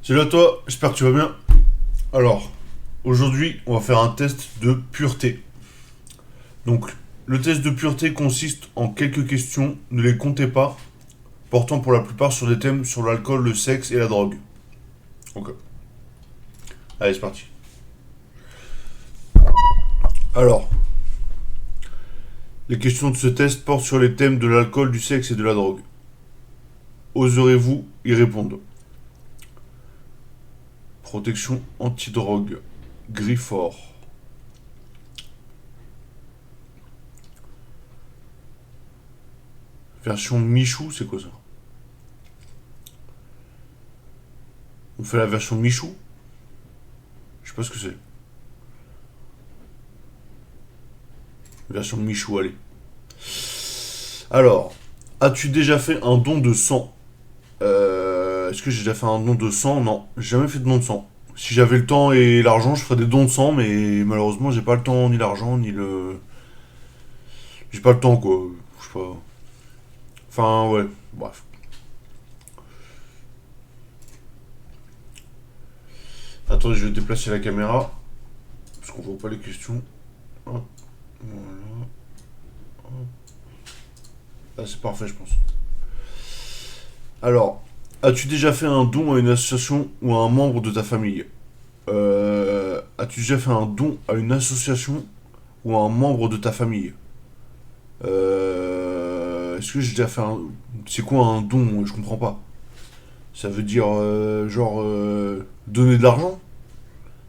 Salut à toi, j'espère que tu vas bien. Alors, aujourd'hui, on va faire un test de pureté. Donc, le test de pureté consiste en quelques questions, ne les comptez pas, portant pour la plupart sur des thèmes sur l'alcool, le sexe et la drogue. Ok. Allez, c'est parti. Alors, les questions de ce test portent sur les thèmes de l'alcool, du sexe et de la drogue. Oserez-vous y répondre? Protection anti-drogue. Griffort. Version Michou, c'est quoi ça? On fait la version Michou? Je sais pas ce que c'est. Version Michou, allez. Alors, as-tu déjà fait un don de sang? Est-ce que j'ai déjà fait un don de sang? Non, j'ai jamais fait de don de sang. Si j'avais le temps et l'argent, je ferais des dons de sang, mais malheureusement, j'ai pas le temps, ni l'argent, ni le. J'ai pas le temps, quoi. Je sais pas. Enfin, ouais, bref. Attendez, je vais déplacer la caméra, parce qu'on voit pas les questions. Hop, voilà. Ah, c'est parfait, je pense. Alors, as-tu déjà fait un don à une association ou à un membre de ta famille? As-tu déjà fait un don à une association ou à un membre de ta famille? Est-ce que j'ai déjà fait un... C'est quoi un don? Je comprends pas. Ça veut dire, genre, donner de l'argent?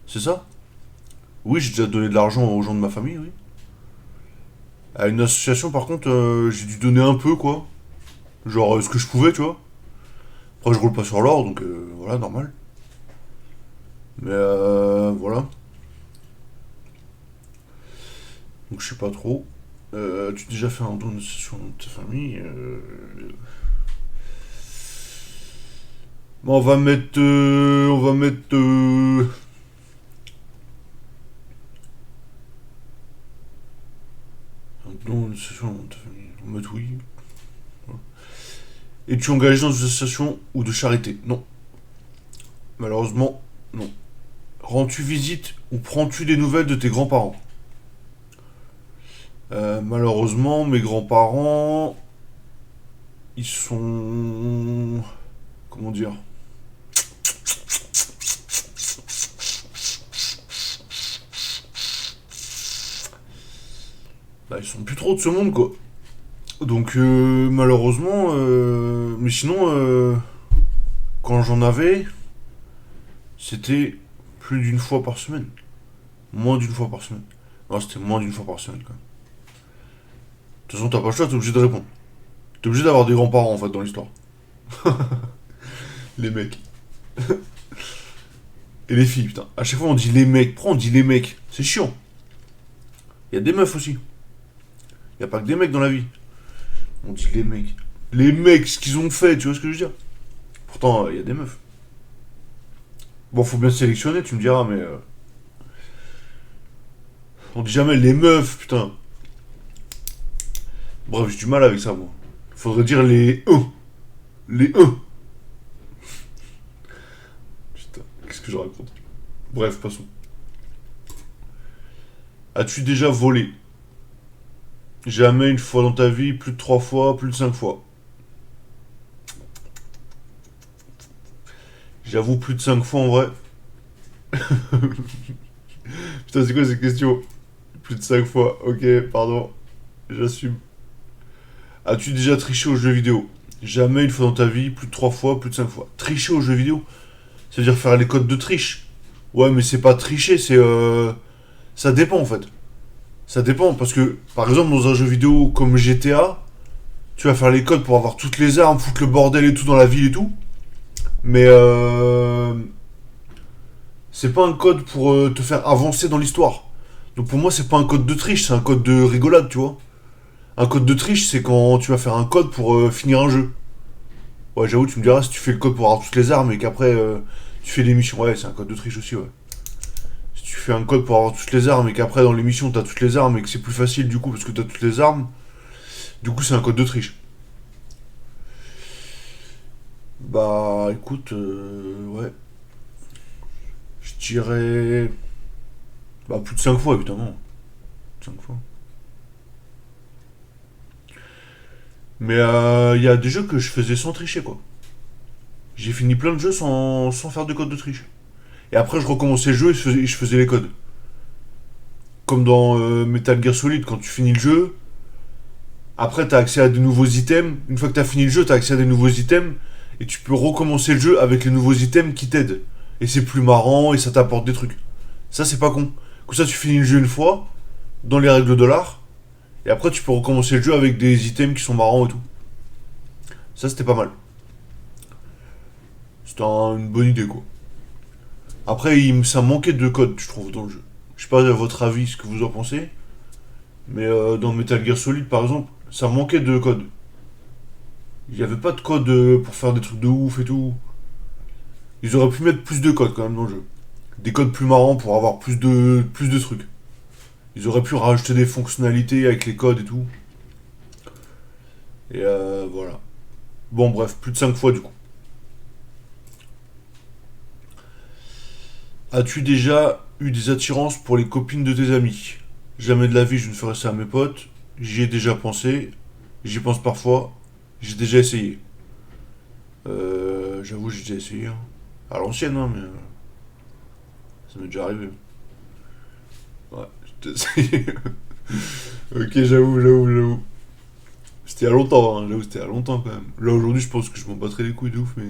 C'est ça? Oui, j'ai déjà donné de l'argent aux gens de ma famille, oui. À une association, par contre, j'ai dû donner un peu, quoi. Genre, ce que je pouvais, tu vois. Après, je roule pas sur l'or, donc voilà, normal. Mais voilà. Donc, je sais pas trop. Tu as déjà fait un don d'association de ta famille? Bon, on va mettre. On va mettre. Un don d'association de ta famille. On va mettre oui. Voilà. Es-tu engagé dans une association ou de charité? Non. Malheureusement, non. Rends-tu visite ou prends-tu des nouvelles de tes grands-parents? Malheureusement, mes grands-parents, ils sont... Comment dire? Bah, ils sont plus trop de ce monde, quoi. Donc, malheureusement... Mais sinon, quand j'en avais, c'était plus d'une fois par semaine. Moins d'une fois par semaine. Non, c'était moins d'une fois par semaine, quand même. De toute façon, t'as pas le choix, t'es obligé de répondre. T'es obligé d'avoir des grands-parents, en fait, dans l'histoire. Les mecs. Et les filles, putain. À chaque fois, on dit les mecs. Pourquoi on dit les mecs? C'est chiant. Il y a des meufs aussi. Il y a pas que des mecs dans la vie. On dit les mecs. Les mecs, ce qu'ils ont fait, tu vois ce que je veux dire? Pourtant, il y a des meufs. Bon, faut bien sélectionner, tu me diras, mais... on dit jamais les meufs, putain. Bref, j'ai du mal avec ça, moi. Faudrait dire les E. Les E. Putain, qu'est-ce que je raconte? Bref, passons. As-tu déjà volé? Jamais une fois dans ta vie, plus de 3 fois, plus de 5 fois. J'avoue, plus de 5 fois en vrai. Putain, c'est quoi cette question? Plus de 5 fois, ok, pardon. J'assume. As-tu déjà triché aux jeux vidéo? Jamais une fois dans ta vie, plus de 3 fois, plus de 5 fois. Tricher aux jeux vidéo? Ça veut dire faire les codes de triche. Ouais, mais c'est pas tricher, c'est. Ça dépend en fait. Ça dépend parce que, par exemple, dans un jeu vidéo comme GTA, tu vas faire les codes pour avoir toutes les armes, foutre le bordel et tout dans la ville et tout. Mais c'est pas un code pour te faire avancer dans l'histoire. Donc pour moi, c'est pas un code de triche, c'est un code de rigolade, tu vois. Un code de triche, c'est quand tu vas faire un code pour finir un jeu. Ouais, j'avoue, tu me diras si tu fais le code pour avoir toutes les armes et qu'après tu fais les missions. Ouais, c'est un code de triche aussi, ouais. Si tu fais un code pour avoir toutes les armes et qu'après dans les missions t'as toutes les armes et que c'est plus facile du coup parce que t'as toutes les armes, du coup c'est un code de triche. Bah écoute, ouais. dirais. Bah, plus de 5 fois, évidemment. 5 fois. Mais il y a des jeux que je faisais sans tricher, quoi. J'ai fini plein de jeux sans faire de code de triche. Et après, je recommençais le jeu et je faisais les codes. Comme dans Metal Gear Solid, quand tu finis le jeu, après, t'as accès à de nouveaux items. Une fois que t'as fini le jeu, t'as accès à des nouveaux items. Et tu peux recommencer le jeu avec les nouveaux items qui t'aident. Et c'est plus marrant et ça t'apporte des trucs. Ça, c'est pas con. Comme ça, tu finis le jeu une fois, dans les règles de l'art. Et après, tu peux recommencer le jeu avec des items qui sont marrants et tout. Ça, c'était pas mal. C'était une bonne idée, quoi. Après, ça manquait de code, je trouve, dans le jeu. Je sais pas à votre avis ce que vous en pensez. Mais dans Metal Gear Solid, par exemple, ça manquait de code. Il n'y avait pas de code pour faire des trucs de ouf et tout. Ils auraient pu mettre plus de codes quand même dans le jeu. Des codes plus marrants pour avoir plus de trucs. Ils auraient pu rajouter des fonctionnalités avec les codes et tout. Et voilà. Bon, bref, plus de 5 fois du coup. As-tu déjà eu des attirances pour les copines de tes amis? Jamais de la vie je ne ferais ça à mes potes. J'y ai déjà pensé. J'y pense parfois. J'ai déjà essayé. J'avoue, j'ai déjà essayé, hein. À l'ancienne, hein, mais ça m'est déjà arrivé. Ouais, j'ai déjà essayé. Ok, j'avoue. C'était il y a longtemps, hein. J'avoue, c'était il y a longtemps quand même. Là, aujourd'hui, je pense que je m'en battrais les couilles de ouf, mais.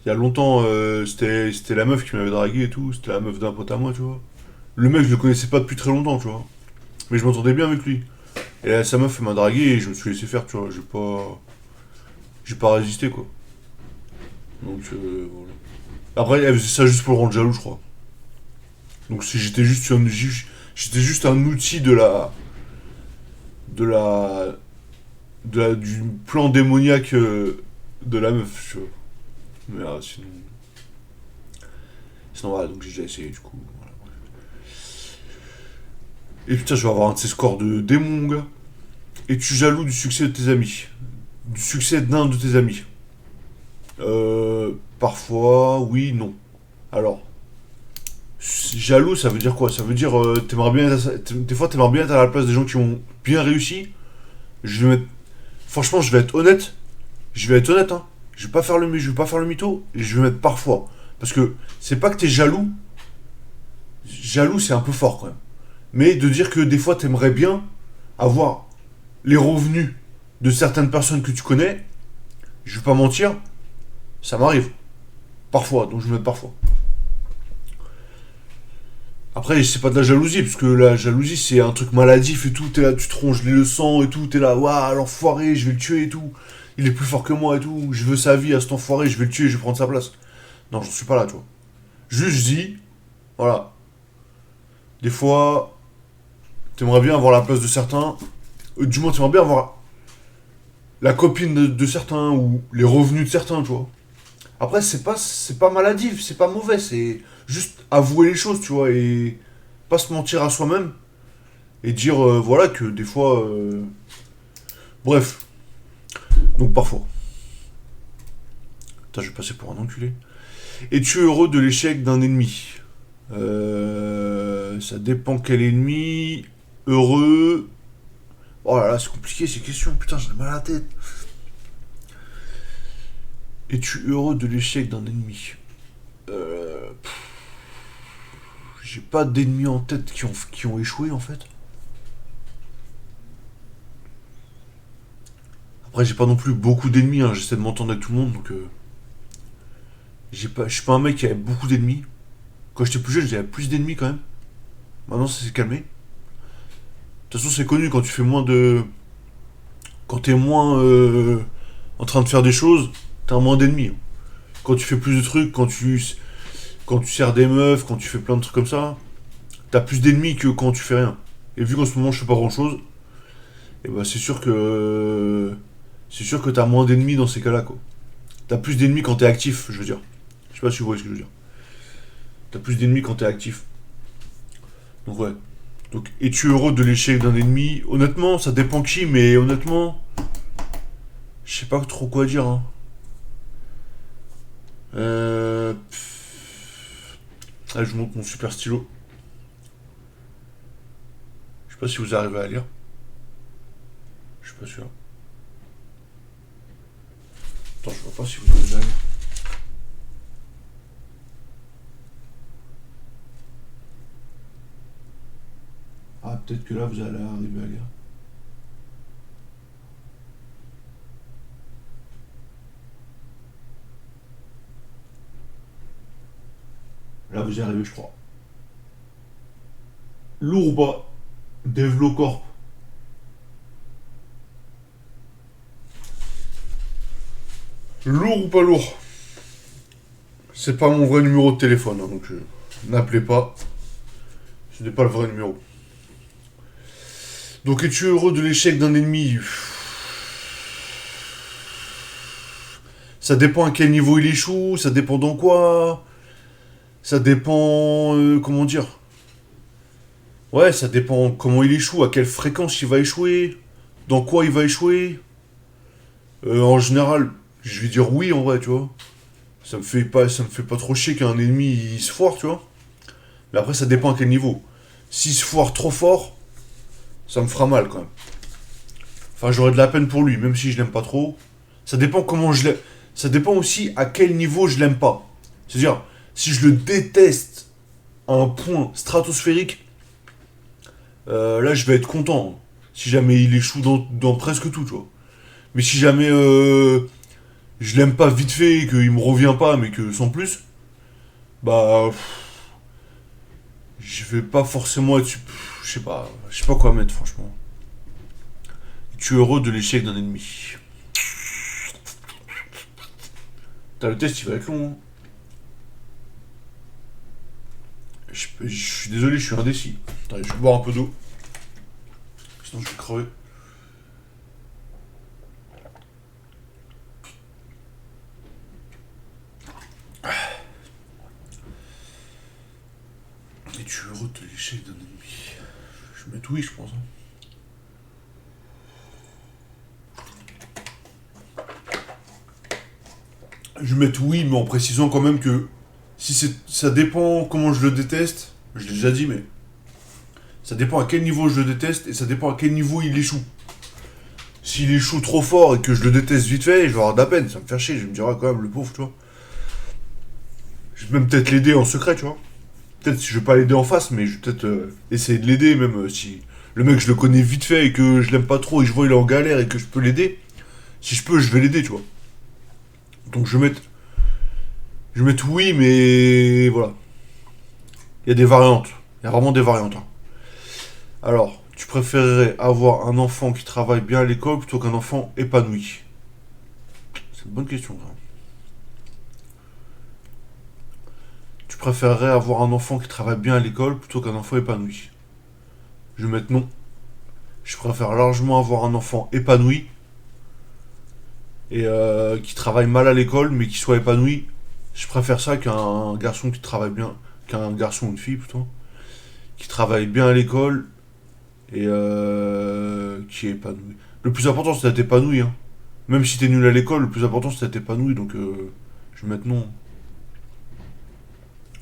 Il y a longtemps, c'était la meuf qui m'avait dragué et tout. C'était la meuf d'un pote à moi, tu vois. Le mec, je le connaissais pas depuis très longtemps, tu vois. Mais je m'entendais bien avec lui. Et là, sa meuf, elle m'a dragué et je me suis laissé faire, tu vois. J'ai pas résisté, quoi. Donc, voilà. Après, elle faisait ça juste pour le rendre jaloux, je crois. Donc, si j'étais juste un outil de la, du plan démoniaque de la meuf, tu vois. Mais sinon voilà, donc j'ai déjà essayé, du coup. Voilà. Et putain, je vais avoir un de ces scores de démon, gars. Es-tu jaloux du succès de tes amis? Du succès d'un de tes amis? Parfois, oui, non. Alors, jaloux, ça veut dire quoi? Ça veut dire, des fois, t'aimerais bien être à la place des gens qui ont bien réussi. Je vais mettre, franchement, je vais être honnête, hein. Je vais pas faire le mytho, et je vais mettre parfois. Parce que c'est pas que t'es jaloux. Jaloux, c'est un peu fort quand même. Mais de dire que des fois, t'aimerais bien avoir les revenus de certaines personnes que tu connais, je vais pas mentir, ça m'arrive. Parfois, donc je me mets parfois. Après, c'est pas de la jalousie, parce que la jalousie, c'est un truc maladif et tout. T'es là, tu te ronges le sang et tout. T'es là, waouh, l'enfoiré, je vais le tuer et tout. Il est plus fort que moi et tout. Je veux sa vie à cet enfoiré, je vais le tuer, je vais prendre sa place. Non, j'en suis pas là, tu vois. Juste, je dis, voilà. Des fois, t'aimerais bien avoir la place de certains. Du moins, t'aimerais bien avoir la copine de certains ou les revenus de certains, tu vois. Après, c'est pas maladif, c'est pas mauvais, c'est juste avouer les choses, tu vois, et pas se mentir à soi-même et dire, voilà, que des fois. Bref, donc parfois. Putain, je vais passer pour un enculé. Es-tu heureux de l'échec d'un ennemi? Ça dépend quel ennemi. Heureux. Oh là là, c'est compliqué ces questions, putain, j'ai mal à la tête. Es-tu heureux de l'échec d'un ennemi? J'ai pas d'ennemis en tête qui ont échoué en fait. Après, j'ai pas non plus beaucoup d'ennemis, hein. J'essaie de m'entendre avec tout le monde, donc je suis pas un mec qui avait beaucoup d'ennemis. Quand j'étais plus jeune, j'avais plus d'ennemis quand même. Maintenant, ça s'est calmé. De toute façon, c'est connu quand tu fais moins de. Quand t'es moins en train de faire des choses, t'as moins d'ennemis. Quand tu fais plus de trucs, quand tu sers des meufs, quand tu fais plein de trucs comme ça, t'as plus d'ennemis que quand tu fais rien. Et vu qu'en ce moment je fais pas grand chose, et bah c'est sûr que t'as moins d'ennemis dans ces cas-là, quoi. T'as plus d'ennemis quand t'es actif, je veux dire. Je sais pas si vous voyez ce que je veux dire. T'as plus d'ennemis quand t'es actif. Donc ouais. Donc es-tu heureux de l'échec d'un ennemi? Honnêtement, ça dépend qui, mais honnêtement, je sais pas trop quoi dire, hein. Là, je vous montre mon super stylo. Je sais pas si vous arrivez à lire. Je suis pas sûr. Attends, je vois pas si vous arrivez à lire. Ah, peut-être que là, vous allez arriver à lire. Là, vous y arrivez, je crois. Lourd ou pas? Devlocorp. Lourd ou pas lourd? C'est pas mon vrai numéro de téléphone, hein, donc n'appelez pas. Ce n'est pas le vrai numéro. Donc, es-tu heureux de l'échec d'un ennemi? Ça dépend à quel niveau il échoue, ça dépend dans quoi. Ça dépend. Comment dire? Ouais, ça dépend comment il échoue, à quelle fréquence il va échouer, dans quoi il va échouer. En général, je vais dire oui en vrai, tu vois. Ça me fait pas trop chier qu'un ennemi il se foire, tu vois. Mais après, ça dépend à quel niveau. S'il se foire trop fort, ça me fera mal quand même. Enfin, j'aurais de la peine pour lui, même si je l'aime pas trop. Ça dépend comment je l'aime. Ça dépend aussi à quel niveau je l'aime pas. C'est-à-dire, si je le déteste à un point stratosphérique, là je vais être content. Si jamais il échoue dans presque tout, tu vois. Mais si jamais je l'aime pas vite fait et qu'il me revient pas, mais que sans plus, bah. Je vais pas forcément être. Je sais pas quoi mettre, franchement. Tu es heureux de l'échec d'un ennemi. T'as le test, il va être long. Hein. Je suis désolé, je suis indécis. Attends, je vais boire un peu d'eau. Sinon, je vais crever. Et tu es heureux de l'échec d'un ennemi. Je vais mettre oui, je pense. Hein. Je vais mettre oui, mais en précisant quand même que si ça dépend comment je le déteste, je l'ai déjà dit, mais ça dépend à quel niveau je le déteste et ça dépend à quel niveau il échoue. S'il échoue trop fort et que je le déteste vite fait, je vais avoir de la peine, ça me fait chier, je me dirai quand même le pauvre, tu vois. Je vais même peut-être l'aider en secret, tu vois. Peut-être si je vais pas l'aider en face, mais je vais peut-être essayer de l'aider, même si le mec je le connais vite fait et que je l'aime pas trop et je vois il est en galère et que je peux l'aider. Si je peux, je vais l'aider, tu vois. Donc je vais mettre oui, mais voilà. Il y a des variantes. Il y a vraiment des variantes. Hein. Alors, tu préférerais avoir un enfant qui travaille bien à l'école plutôt qu'un enfant épanoui? C'est une bonne question. Ça. Tu préférerais avoir un enfant qui travaille bien à l'école plutôt qu'un enfant épanoui? Je vais mettre non. Je préfère largement avoir un enfant épanoui et qui travaille mal à l'école mais qui soit épanoui. Je préfère ça qu'un garçon qui travaille bien, qu'un garçon ou une fille plutôt, qui travaille bien à l'école et qui est épanoui. Le plus important c'est d'être épanoui. Hein. Même si t'es nul à l'école, le plus important c'est d'être épanoui. Donc je vais mettre non.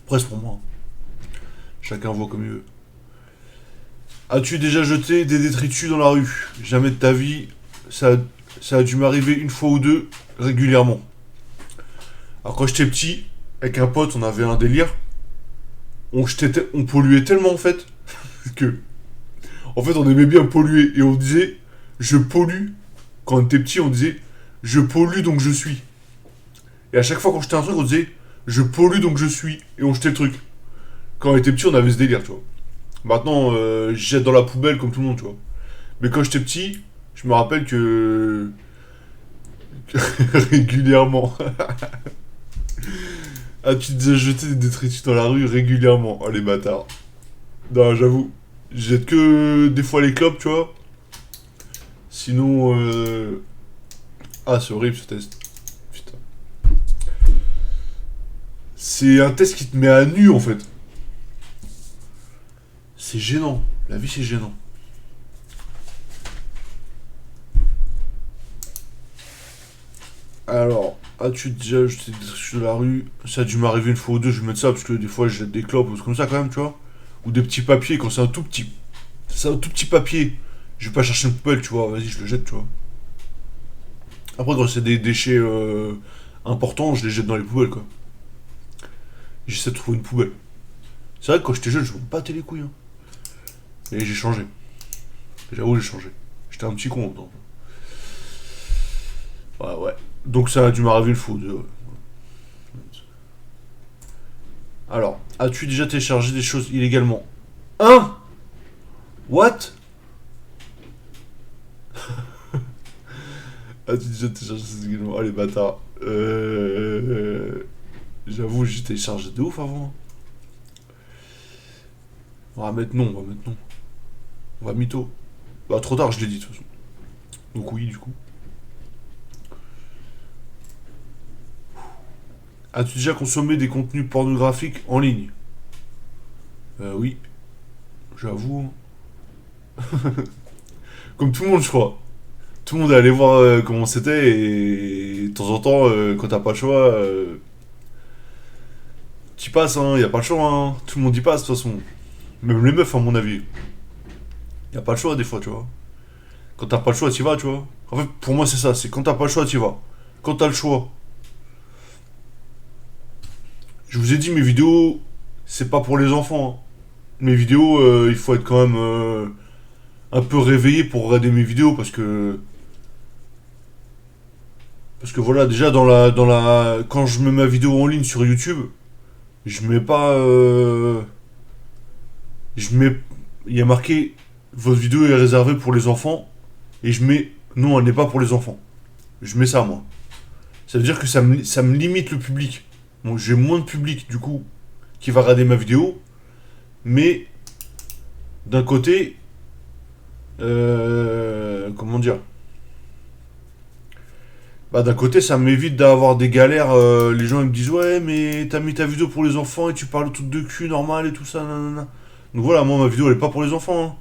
Presque pour moi. Chacun voit comme il veut. As-tu déjà jeté des détritus dans la rue? Jamais de ta vie. Ça a dû m'arriver une fois ou deux régulièrement. Alors quand j'étais petit, avec un pote, on avait un délire. On polluait tellement en fait que en fait on aimait bien polluer et on disait je pollue. Quand on était petit, on disait je pollue donc je suis. Et à chaque fois qu'on jetait un truc, on disait je pollue donc je suis et on jetait le truc. Quand on était petit, on avait ce délire, tu vois. Maintenant, je jette dans la poubelle comme tout le monde, tu vois. Mais quand j'étais petit, je me rappelle que régulièrement. Ah, tu déjà jeté des détritus dans la rue régulièrement. Oh les bâtards. Non, j'avoue. Je jette que des fois les clopes, tu vois. Sinon, ah, c'est horrible ce test. Putain. C'est un test qui te met à nu en fait. C'est gênant. La vie, c'est gênant. Alors, As-tu déjà jeté des trucs de la rue? Ça a dû m'arriver une fois ou deux, je vais mettre ça parce que des fois je jette des clopes ou des trucs comme ça quand même, tu vois. Ou des petits papiers quand c'est un tout petit. C'est un tout petit papier. Je vais pas chercher une poubelle, tu vois, vas-y, je le jette, tu vois. Après, quand c'est des déchets importants, je les jette dans les poubelles, quoi. J'essaie de trouver une poubelle. C'est vrai que quand j'étais jeune, je me battais les couilles, hein. Et j'ai changé. J'avoue, j'ai changé. J'étais un petit con en même temps. Ouais, ouais. Donc ça a dû m'arriver une fois ou deux, ouais. Alors, as-tu déjà téléchargé des choses illégalement? Hein? What? As-tu déjà téléchargé des choses illégalement? Oh les bâtards. J'avoue, j'ai téléchargé de ouf avant. On va mettre non, on va mettre non. On va mytho. Bah trop tard, je l'ai dit de toute façon. Donc oui, du coup. As-tu déjà consommé des contenus pornographiques en ligne? Oui, j'avoue. Comme tout le monde, je crois. Tout le monde est allé voir comment c'était et de temps en temps, quand t'as pas le choix, t'y passes, hein, y a pas le choix, hein. Tout le monde y passe de toute façon. Même les meufs, à mon avis. Y a pas le choix des fois, tu vois. Quand t'as pas le choix, t'y vas, tu vois. En fait, pour moi, c'est ça, c'est quand t'as pas le choix, t'y vas. Quand t'as le choix. Je vous ai dit, mes vidéos, c'est pas pour les enfants, hein. Mes vidéos, il faut être quand même un peu réveillé pour regarder mes vidéos parce que voilà, déjà quand je mets ma vidéo en ligne sur YouTube, je mets pas je mets il y a marqué votre vidéo est réservée pour les enfants et je mets non, elle n'est pas pour les enfants. Je mets ça moi. Ça veut dire que ça me limite le public. Bon, j'ai moins de public du coup qui va regarder ma vidéo, mais d'un côté comment dire, bah d'un côté ça m'évite d'avoir des galères, les gens ils me disent ouais mais t'as mis ta vidéo pour les enfants et tu parles tout de cul normal et tout ça nanana. Donc voilà, moi ma vidéo elle est pas pour les enfants, hein.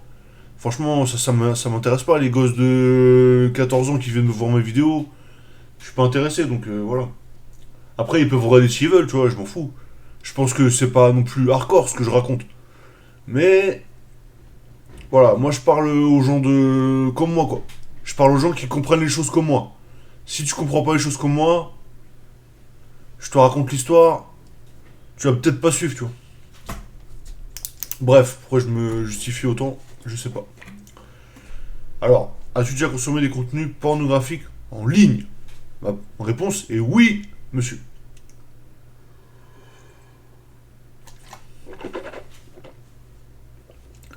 Franchement ça m'intéresse pas les gosses de 14 ans qui viennent me voir mes vidéos. Je suis pas intéressé donc voilà. Après ils peuvent regarder s'ils veulent, tu vois, je m'en fous. Je pense que c'est pas non plus hardcore ce que je raconte. Mais voilà, moi je parle aux gens de comme moi quoi. Je parle aux gens qui comprennent les choses comme moi. Si tu comprends pas les choses comme moi, je te raconte l'histoire, tu vas peut-être pas suivre, tu vois. Bref, pourquoi je me justifie autant, je sais pas. Alors, as-tu déjà consommé des contenus pornographiques en ligne? Ma réponse est oui, monsieur.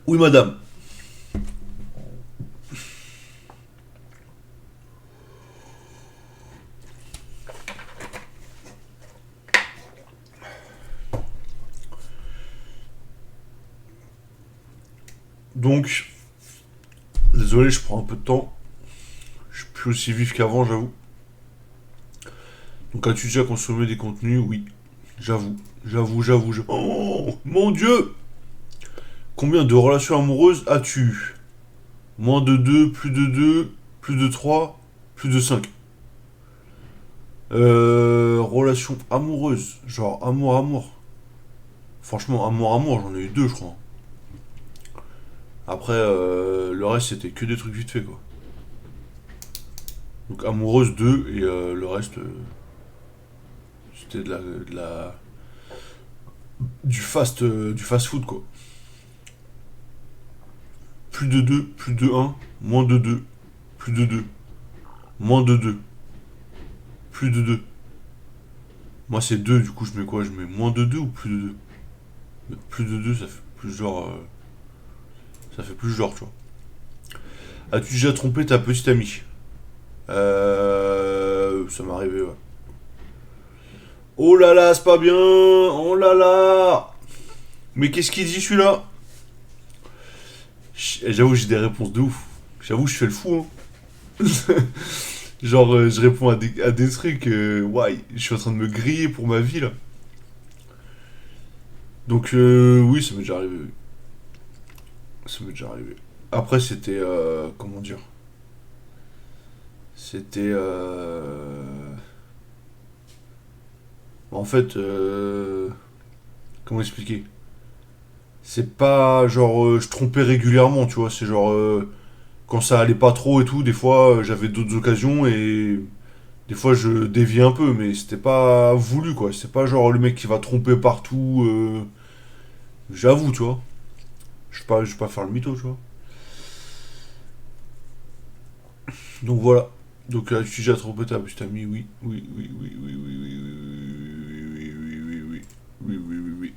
Oui, madame. Donc, désolé, je prends un peu de temps. Je suis plus aussi vif qu'avant, j'avoue. Donc, as-tu déjà consommé des contenus? Oui. J'avoue. J'avoue. Oh, mon Dieu! Combien de relations amoureuses as-tu? Moins de 2, plus de 2, plus de 3, plus de 5. Relation amoureuse. Genre amour. Franchement, amour, j'en ai eu deux, je crois. Après, le reste, c'était que des trucs vite fait, quoi. Donc amoureuse 2 et le reste, c'était du fast food, quoi. Plus de 2, plus de un, moins de 2, plus de 2, moins de 2, plus de 2. Moi, c'est 2 du coup, je mets quoi? Je mets moins de 2 ou plus de 2? Plus de 2 ça fait plus genre. Ça fait plus genre, tu vois. As-tu déjà trompé ta petite amie? Ça m'est arrivé, ouais. Oh là là, c'est pas bien. Oh là là. Mais qu'est-ce qu'il dit celui-là? J'avoue, j'ai des réponses de ouf. J'avoue, je fais le fou, hein. Genre, je réponds à des trucs. Ouais, je suis en train de me griller pour ma vie, là. Donc, oui, ça m'est déjà arrivé. Oui. Ça m'est déjà arrivé. Après, c'était. Comment dire? C'était. En fait, comment expliquer? C'est pas genre je trompais régulièrement, tu vois. C'est genre quand ça allait pas trop et tout, des fois j'avais d'autres occasions et des fois je déviais un peu, mais c'était pas voulu quoi. C'est pas genre le mec qui va tromper partout. J'avoue, tu vois. Je vais pas faire le mytho, tu vois. Donc voilà. Donc là, tu as trompé ta bus, t'as mis oui, oui, oui, oui, oui, oui, oui, oui, oui, oui, oui, oui, oui, oui, oui, oui.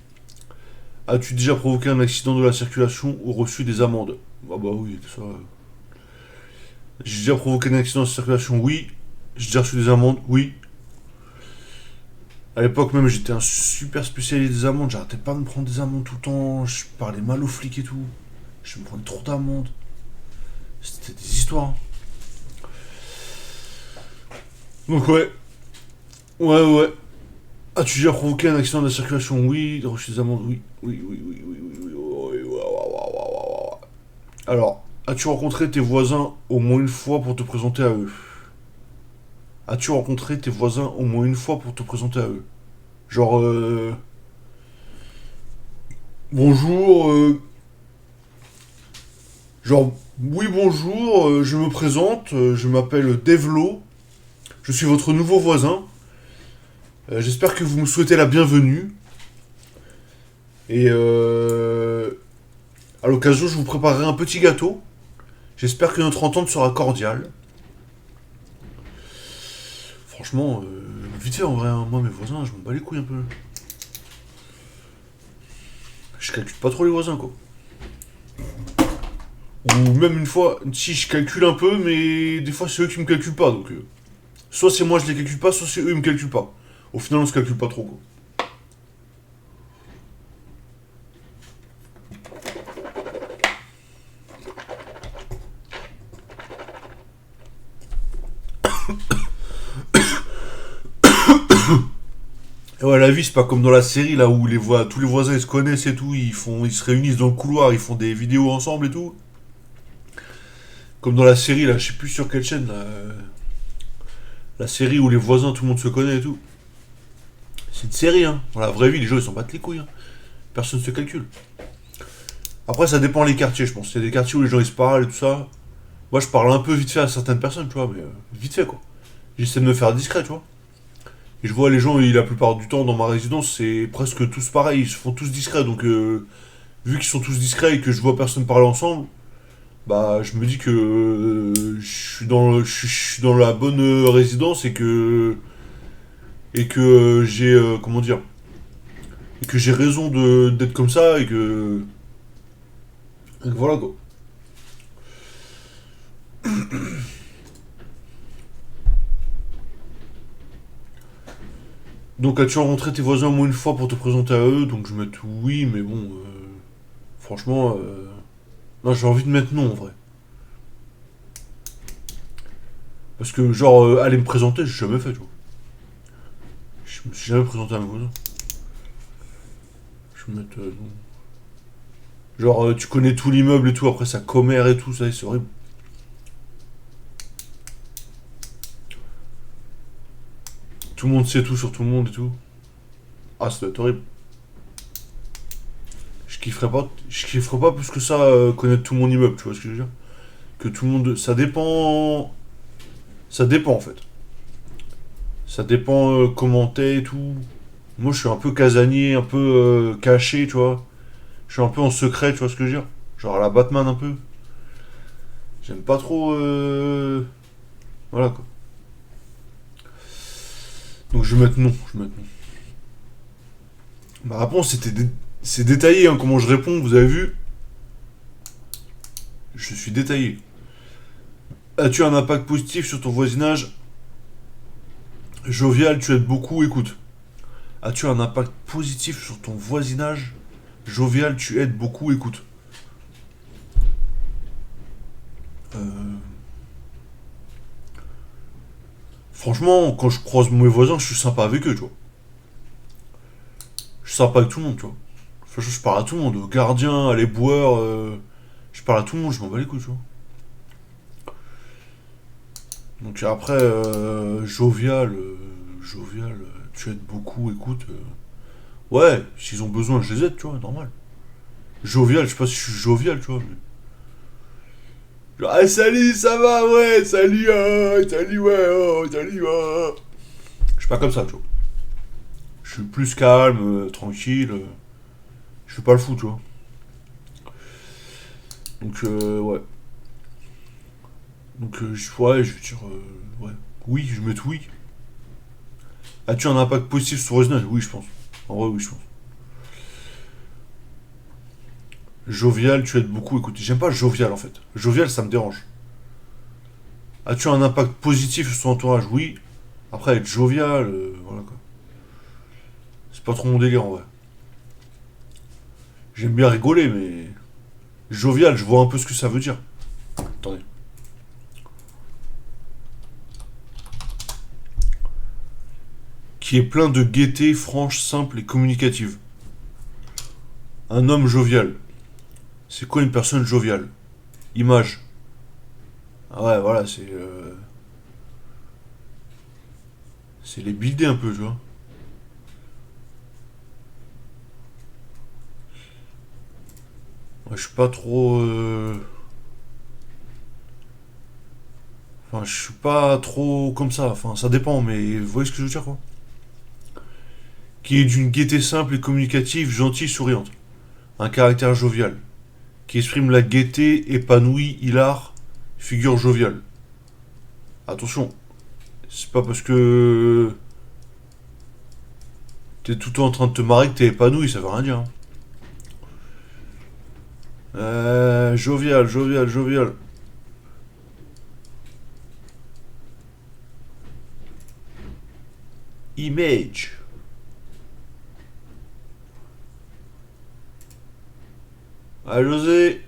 As-tu déjà provoqué un accident de la circulation ou reçu des amendes? Ah bah oui, ça. J'ai déjà provoqué un accident de circulation, oui. J'ai déjà reçu des amendes, oui. À l'époque même, j'étais un super spécialiste des amendes. J'arrêtais pas de me prendre des amendes tout le temps. Je parlais mal aux flics et tout. Je me prenais trop d'amendes. C'était des histoires, hein. Donc ouais, ouais, ouais. As-tu déjà provoqué un accident de la circulation? Oui. Reçu des amendes? Oui. Oui, oui, oui, oui, oui, oui, oui, oui, oui, oui. Alors, as-tu rencontré tes voisins au moins une fois pour te présenter à eux? As-tu rencontré tes voisins au moins une fois pour te présenter à eux? Genre, bonjour, genre, oui, bonjour, je me présente, je m'appelle Devlo, je suis votre nouveau voisin. J'espère que vous me souhaitez la bienvenue. Et à l'occasion, je vous préparerai un petit gâteau. J'espère que notre entente sera cordiale. Franchement, vite fait en vrai, hein. Moi mes voisins, je m'en bats les couilles un peu. Je calcule pas trop les voisins quoi. Ou même une fois, si je calcule un peu, mais des fois c'est eux qui me calculent pas. Donc soit c'est moi je les calcule pas, soit c'est eux ils me calculent pas. Au final on se calcule pas trop quoi. Et ouais, la vie c'est pas comme dans la série là où tous les voisins ils se connaissent et tout, ils se réunissent dans le couloir, ils font des vidéos ensemble et tout. Comme dans la série là, je sais plus sur quelle chaîne là, la série où les voisins tout le monde se connaît et tout. C'est une série hein. Dans la vraie vie les gens ils s'en battent les couilles, hein. Personne se calcule. Après, ça dépend les quartiers, je pense. Il y a des quartiers où les gens ils se parlent et tout ça. Moi, je parle un peu vite fait à certaines personnes, tu vois, mais vite fait quoi. J'essaie de me faire discret, tu vois. Et je vois les gens, la plupart du temps dans ma résidence, c'est presque tous pareil, ils se font tous discrets. Donc, vu qu'ils sont tous discrets et que je vois personne parler ensemble, bah, je me dis que je suis dans la bonne résidence et que j'ai comment dire et que j'ai raison d'être comme ça et que voilà quoi. Donc as-tu rencontré tes voisins au moins une fois pour te présenter à eux? Donc je mets tout oui, mais bon, franchement, non, j'ai envie de mettre non en vrai. Parce que genre, aller me présenter, j'ai jamais fait, tu vois. Je me suis jamais présenté à mes voisins. Je vais mettre non. Genre, tu connais tout l'immeuble et tout, après ça commère et tout, ça, c'est horrible. Tout le monde sait tout sur tout le monde et tout. Ah, ça doit être horrible. Je kifferais pas plus que ça connaître tout mon immeuble, tu vois ce que je veux dire? Que tout le monde. Ça dépend. Ça dépend en fait. Ça dépend comment t'es et tout. Moi, je suis un peu casanier, un peu caché, tu vois. Je suis un peu en secret, tu vois ce que je veux dire? Genre à la Batman un peu. J'aime pas trop. Voilà quoi. Donc je vais mettre non. Je vais mettre non. Ma réponse c'est détaillé hein, comment je réponds, vous avez vu? Je suis détaillé. As-tu un impact positif sur ton voisinage? Jovial, tu aides beaucoup, écoute. As-tu un impact positif sur ton voisinage? Jovial, tu aides beaucoup, écoute. Euh, Franchement, quand je croise mes voisins, je suis sympa avec eux, tu vois. Je suis sympa avec tout le monde, tu vois. Franchement, je parle à tout le monde, aux gardiens, à les boueurs, je parle à tout le monde, je m'en bats les couilles, tu vois. Donc après, jovial, Jovial, tu aides beaucoup, écoute. Ouais, s'ils ont besoin, je les aide, tu vois, normal. Jovial, je sais pas si je suis jovial, tu vois. Genre, ah, salut, ça va, ouais, salut, salut, ouais, oh, salut, ouais. Je suis pas comme ça, tu vois. Je suis plus calme, tranquille. Je fais pas le fou, tu vois. Donc, ouais. Donc, ouais, je veux dire, ouais. Oui, je vais mettre oui. As-tu un impact positif sur le voisinage? Oui, je pense. En vrai, oui, je pense. Jovial, tu aides beaucoup. Écoute, j'aime pas jovial en fait. Jovial, ça me dérange. As-tu un impact positif sur son entourage? Oui. Après, être jovial, voilà quoi. C'est pas trop mon délire en vrai. J'aime bien rigoler, mais. Jovial, je vois un peu ce que ça veut dire. Attendez. Qui est plein de gaieté, franche, simple et communicative. Un homme jovial. C'est quoi une personne joviale? Image. Ah ouais, voilà, c'est. C'est les builder un peu, tu vois. Ouais, je suis pas trop. Enfin, je suis pas trop comme ça. Enfin, ça dépend, mais vous voyez ce que je veux dire, quoi. Qui est d'une gaieté simple et communicative, gentille, souriante. Un caractère jovial. Qui exprime la gaieté, épanouie, hilar, figure joviale. Attention, c'est pas parce que t'es tout le temps en train de te marrer que t'es épanoui, ça veut rien dire, hein. Jovial, jovial, jovial. Image. Ah, José.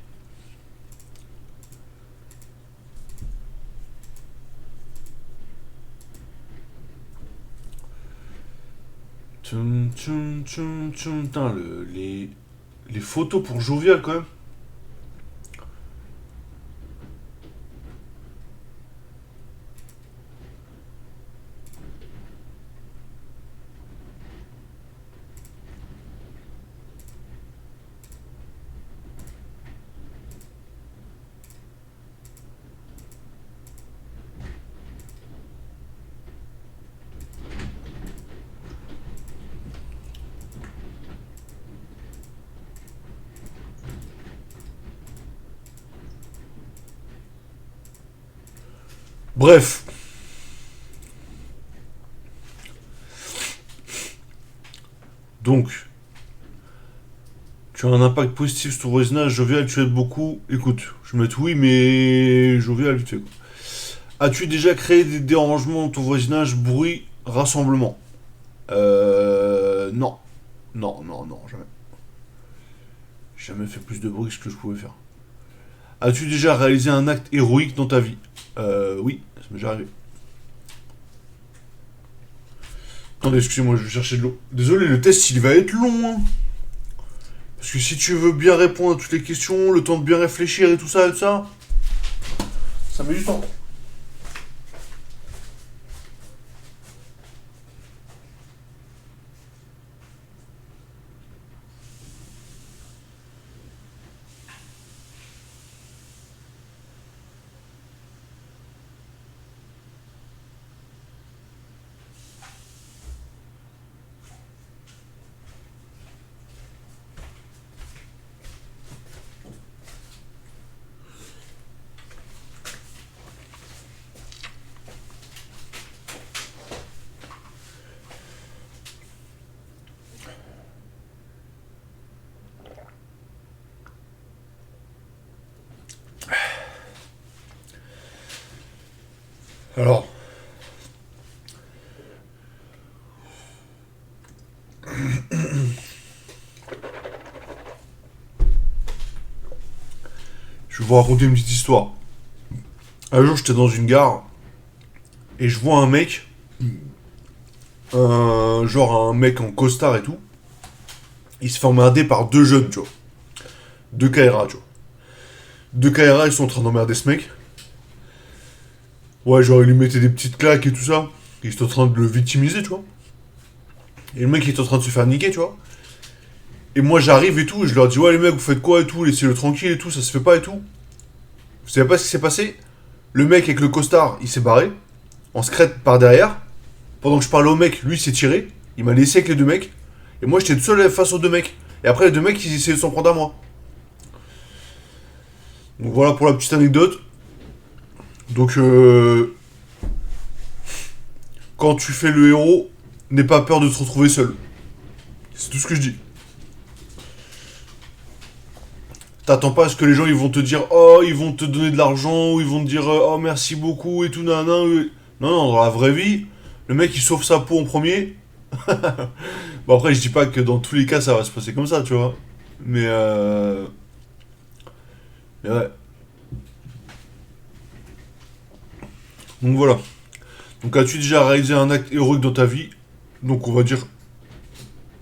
Tchoum, tchoum, tchoum, tchoum. Putain, les photos pour jovial quand même. Bref. Donc, tu as un impact positif sur ton voisinage, jovial, tu aides beaucoup. Écoute, je vais mettre oui, mais jovial, vite fait, quoi. As-tu déjà créé des dérangements dans ton voisinage, bruit, rassemblement? Non. Non, non, non, jamais. J'ai jamais fait plus de bruit que ce que je pouvais faire. As-tu déjà réalisé un acte héroïque dans ta vie? Oui, ça m'est déjà arrivé. Attendez, excusez-moi, je vais chercher de l'eau. Désolé, le test, il va être long, hein. Parce que si tu veux bien répondre à toutes les questions, le temps de bien réfléchir et tout ça, ça met du temps. Alors, je vais vous raconter une petite histoire. Un jour, j'étais dans une gare et je vois un mec, genre un mec en costard et tout. Il se fait emmerder par deux jeunes, tu vois. Deux KRA, tu vois. Deux KRA, ils sont en train d'emmerder ce mec. Ouais, genre, ils lui mettaient des petites claques et tout ça. Ils étaient en train de le victimiser, tu vois. Et le mec il est en train de se faire niquer, tu vois. Et moi j'arrive et tout, et je leur dis ouais les mecs vous faites quoi et tout, laissez-le tranquille et tout, ça se fait pas et tout. Vous savez pas ce qui s'est passé? Le mec avec le costard, il s'est barré, en secrète par derrière. Pendant que je parlais au mec, lui il s'est tiré, il m'a laissé avec les deux mecs. Et moi j'étais tout seul face aux deux mecs. Et après les deux mecs ils essayaient de s'en prendre à moi. Donc voilà pour la petite anecdote. Donc quand tu fais le héros, n'aie pas peur de te retrouver seul. C'est tout ce que je dis. T'attends pas à ce que les gens ils vont te dire oh ils vont te donner de l'argent ou ils vont te dire oh merci beaucoup et tout nanana. Non non dans la vraie vie le mec il sauve sa peau en premier. Bon après je dis pas que dans tous les cas ça va se passer comme ça tu vois. Mais ouais. Donc voilà. Donc as-tu déjà réalisé un acte héroïque dans ta vie? Donc on va dire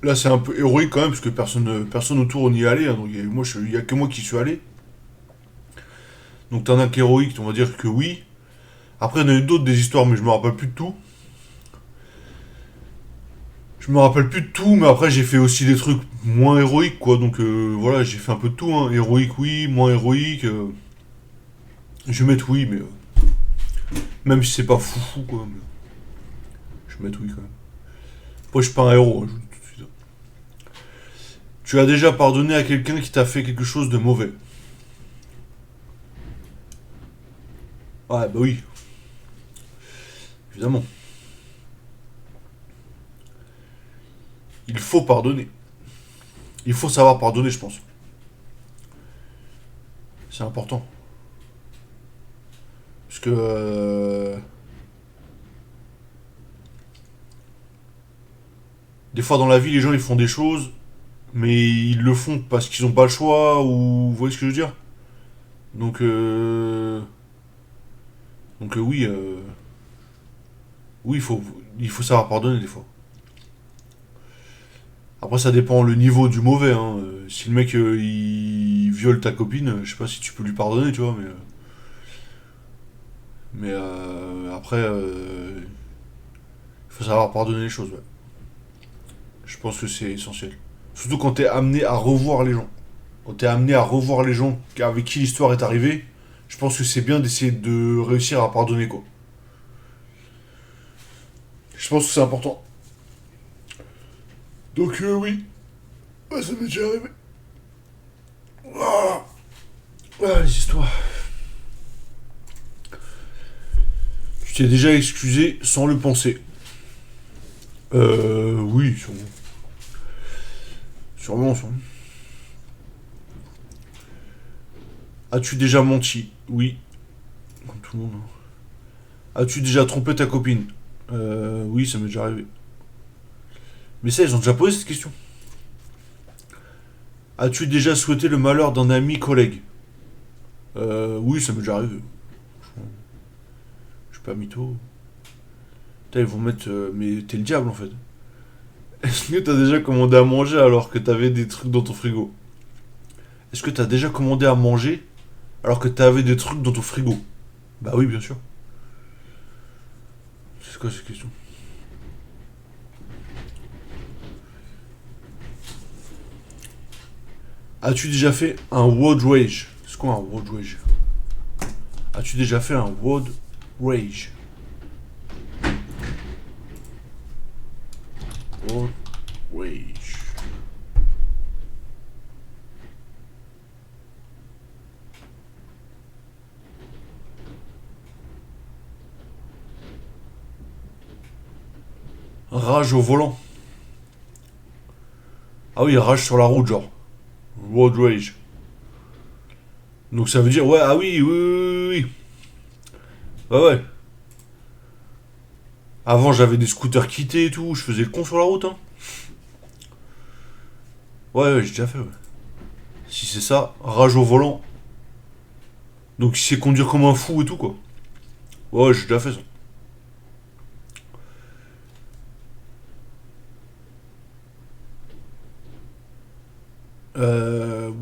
là c'est un peu héroïque quand même parce que personne autour n'y est allé hein, donc il y a que moi qui suis allé. Donc t'as un acte héroïque on va dire que oui. Après, il y en a eu d'autres des histoires, mais je me rappelle plus de tout. Je me rappelle plus de tout, mais après, j'ai fait aussi des trucs moins héroïques, quoi. Donc voilà, j'ai fait un peu de tout. Hein. Héroïque, oui, moins héroïque. Je vais mettre oui, mais. Même si c'est pas foufou, quoi. Mais je vais mettre oui, quand même. Après, je suis pas un héros, hein, je vous dis tout de suite. Tu as déjà pardonné à quelqu'un qui t'a fait quelque chose de mauvais? Ouais, bah oui, évidemment. Il faut pardonner. Il faut savoir pardonner, je pense. C'est important. Parce que. Des fois dans la vie, les gens ils font des choses, mais ils le font parce qu'ils ont pas le choix, ou. Vous voyez ce que je veux dire? Donc. Donc oui. Oui, il faut savoir pardonner des fois. Après, ça dépend le niveau du mauvais. Hein. Si le mec il viole ta copine, je sais pas si tu peux lui pardonner, tu vois, mais après, il faut savoir pardonner les choses, ouais. Je pense que c'est essentiel. Surtout quand t'es amené à revoir les gens. Quand t'es amené à revoir les gens avec qui l'histoire est arrivée, je pense que c'est bien d'essayer de réussir à pardonner, quoi. Je pense que c'est important. Donc oui, ouais, ça m'est déjà arrivé. Ah, ah, les histoires. Tu t'es déjà excusé sans le penser? Oui, sûrement. Sûrement, sûrement. As-tu déjà menti? Oui, comme tout le monde. Hein. As-tu déjà trompé ta copine? Oui, ça m'est déjà arrivé. Mais ça, ils ont déjà posé cette question. As-tu déjà souhaité le malheur d'un ami collègue? Oui, ça m'est déjà arrivé. Je suis pas mytho. Putain, ils vont mettre. Mais t'es le diable en fait. Est-ce que t'as déjà commandé à manger alors que t'avais des trucs dans ton frigo? Est-ce que t'as déjà commandé à manger alors que t'avais des trucs dans ton frigo? Bah oui, bien sûr. C'est quoi cette question? As-tu déjà fait un road rage? C'est quoi un road rage? As-tu déjà fait un road rage? Road rage. Rage au volant. Ah oui, rage sur la route, genre. Road rage. Donc ça veut dire, ouais, ah oui, oui, oui, oui. Ouais, ouais. Avant, j'avais des scooters quittés et tout, je faisais le con sur la route, hein. Ouais, ouais, j'ai déjà fait, ouais. Si c'est ça, rage au volant. Donc c'est conduire comme un fou et tout, quoi. Ouais, j'ai déjà fait ça.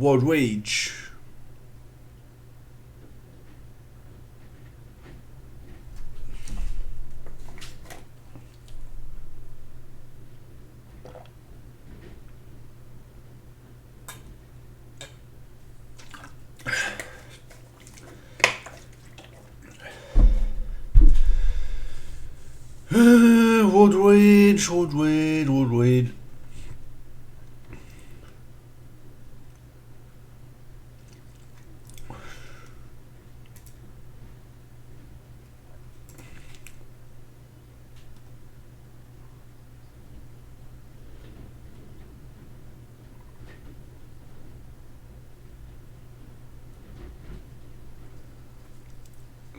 Road rage. Road rage, road rage, road rage.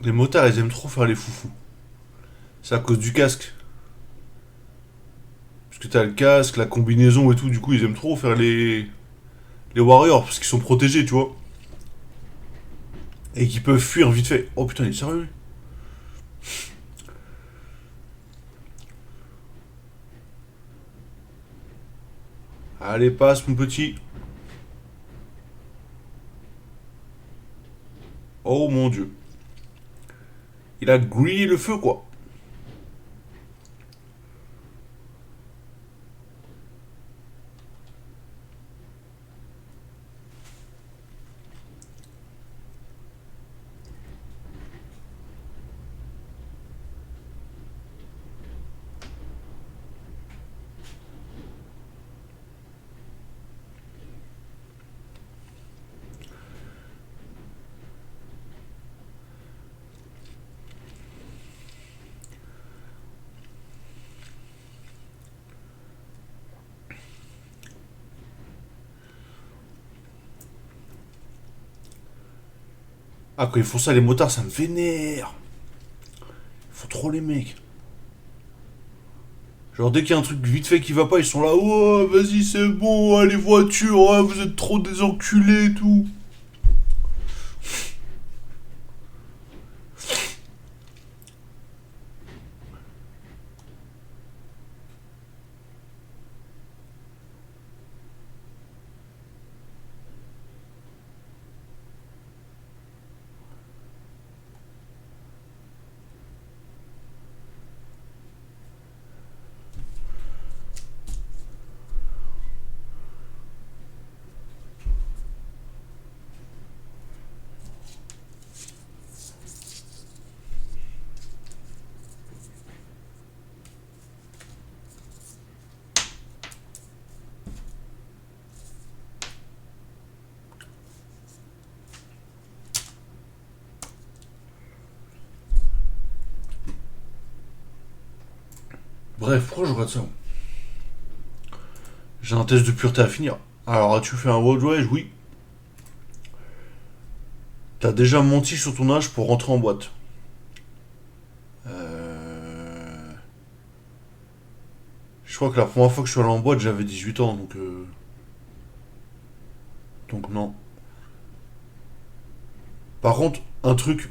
Les motards, ils aiment trop faire les foufous. C'est à cause du casque. Parce que t'as le casque, la combinaison et tout, du coup, ils aiment trop faire les warriors, parce qu'ils sont protégés, tu vois. Et qu'ils peuvent fuir vite fait. Oh putain, il est sérieux lui. Allez, passe, mon petit. Oh mon dieu. Il a grillé le feu, quoi. Ah, quand ils font ça, les motards, ça me vénère. Ils font trop les mecs. Genre, dès qu'il y a un truc vite fait qui va pas, ils sont là. Oh, vas-y, c'est bon, les voitures, ouais, vous êtes trop des enculés et tout. Bref, pourquoi je regarde ça? J'ai un test de pureté à finir. Alors, as-tu fait un road rage? Oui. T'as déjà menti sur ton âge pour rentrer en boîte. Je crois que la première fois que je suis allé en boîte, j'avais 18 ans, donc non. Par contre, un truc,